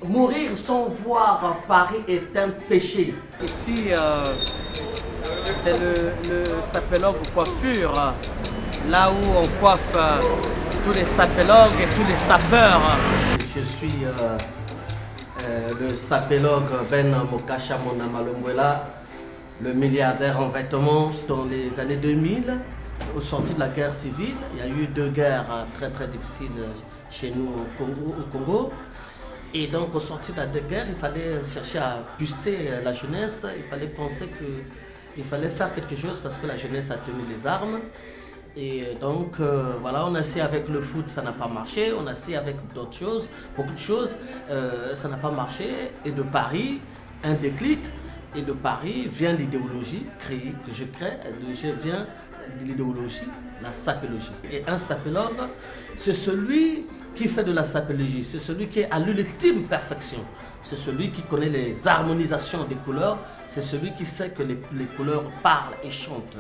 Mourir sans voir Paris est un péché. Ici, c'est le sapélogue coiffure, là où on coiffe tous les sapélogues et tous les sapeurs. Je suis le sapélogue Ben Mokacha Monamalomwela, le milliardaire en vêtements. Dans les années 2000, au sorti de la guerre civile, il y a eu 2 guerres très très difficiles chez nous au Congo. Et donc, au sorti de la guerre, il fallait chercher à booster la jeunesse. Il fallait penser qu'il fallait faire quelque chose parce que la jeunesse a tenu les armes. Et donc, voilà, on a essayé avec le foot, ça n'a pas marché. On a essayé avec d'autres choses, beaucoup de choses, ça n'a pas marché. Et de Paris, un déclic. Et de Paris vient l'idéologie que je crée. Je viens de l'idéologie, la sapélogie. Et un sapélogue, c'est celui qui fait de la sapélogie, c'est celui qui est à l'ultime perfection. C'est celui qui connaît les harmonisations des couleurs, c'est celui qui sait que les couleurs parlent et chantent,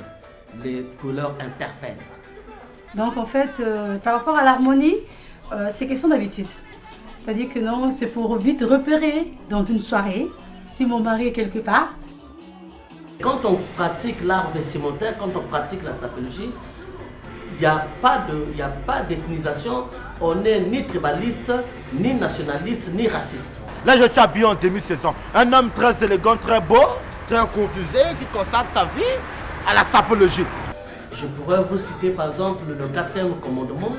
les couleurs interpellent. Donc en fait, par rapport à l'harmonie, c'est question d'habitude. C'est-à-dire que non, c'est pour vite repérer dans une soirée, si mon mari est quelque part. Quand on pratique l'art vestimentaire, quand on pratique la sapélogie, il n'y a pas d'ethnisation, on n'est ni tribaliste, ni nationaliste, ni raciste. Là, je suis habillé en demi-saison. Un homme très élégant, très beau, très courtisé, qui consacre sa vie à la sapélogie. Je pourrais vous citer par exemple le 4e commandement.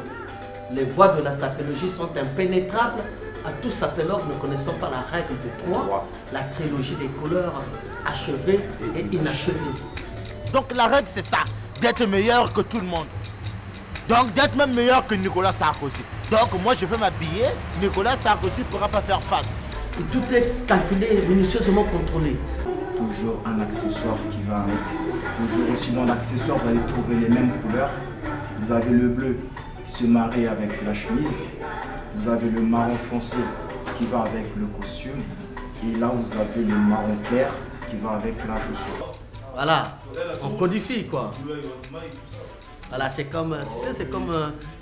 Les voies de la sapélogie sont impénétrables à tout sapélogue ne connaissant pas la règle de 3, la trilogie des couleurs achevée et inachevée. Donc la règle c'est ça, d'être meilleur que tout le monde. Donc d'être même meilleur que Nicolas Sarkozy. Donc moi je peux m'habiller, Nicolas Sarkozy ne pourra pas faire face. Et tout est calculé, minutieusement contrôlé. Toujours un accessoire qui va avec. Toujours aussi dans l'accessoire, vous allez trouver les mêmes couleurs. Vous avez le bleu qui se marie avec la chemise. Vous avez le marron foncé qui va avec le costume. Et là, vous avez le marron clair qui va avec la chaussure. Voilà, on codifie quoi. Voilà, c'est comme, tu sais, c'est comme,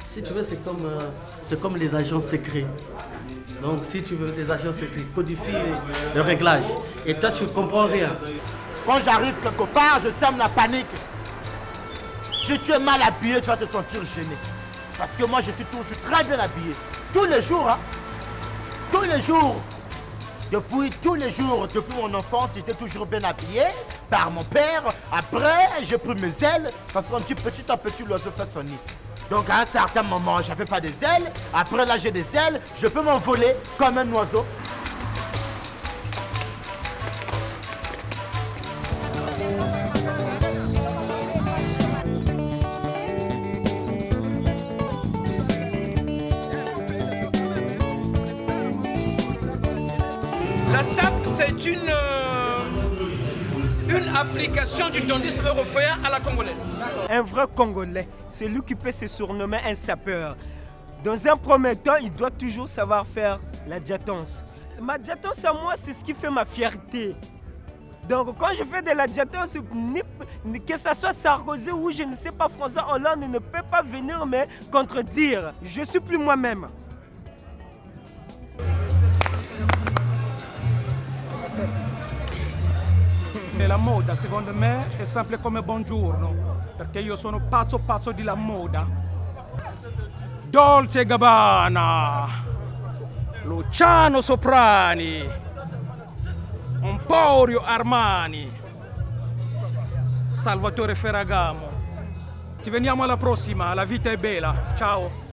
si tu veux, c'est comme les agents secrets. Donc, si tu veux des agents secrets, codifie le réglage. Et toi, tu ne comprends rien. Quand j'arrive quelque part, je sème la panique. Si tu es mal habillé, tu vas te sentir gêné. Parce que moi, je suis très bien habillé. Tous les jours, hein. Tous les jours. Depuis mon enfance, j'étais toujours bien habillé par mon père. Après, j'ai pris mes ailes parce qu'on dit petit à petit l'oiseau fait son nid. Donc à un certain moment, j'avais pas des ailes. Après là, j'ai des ailes. Je peux m'envoler comme un oiseau. La SAP, c'est une application du tandisme européen à la congolaise. Un vrai Congolais, c'est lui qui peut se surnommer un sapeur. Dans un premier temps, il doit toujours savoir faire la diatance. Ma diatance à moi, c'est ce qui fait ma fierté. Donc quand je fais de la diatance, que ce soit Sarkozy ou je ne sais pas François Hollande ne peut pas venir me contredire. Je suis plus moi-même. La moda secondo me è sempre come buongiorno, perché io sono pazzo della moda. Dolce Gabbana, Luciano Soprani, Emporio Armani, Salvatore Ferragamo. Ci vediamo alla prossima, la vita è bella, ciao!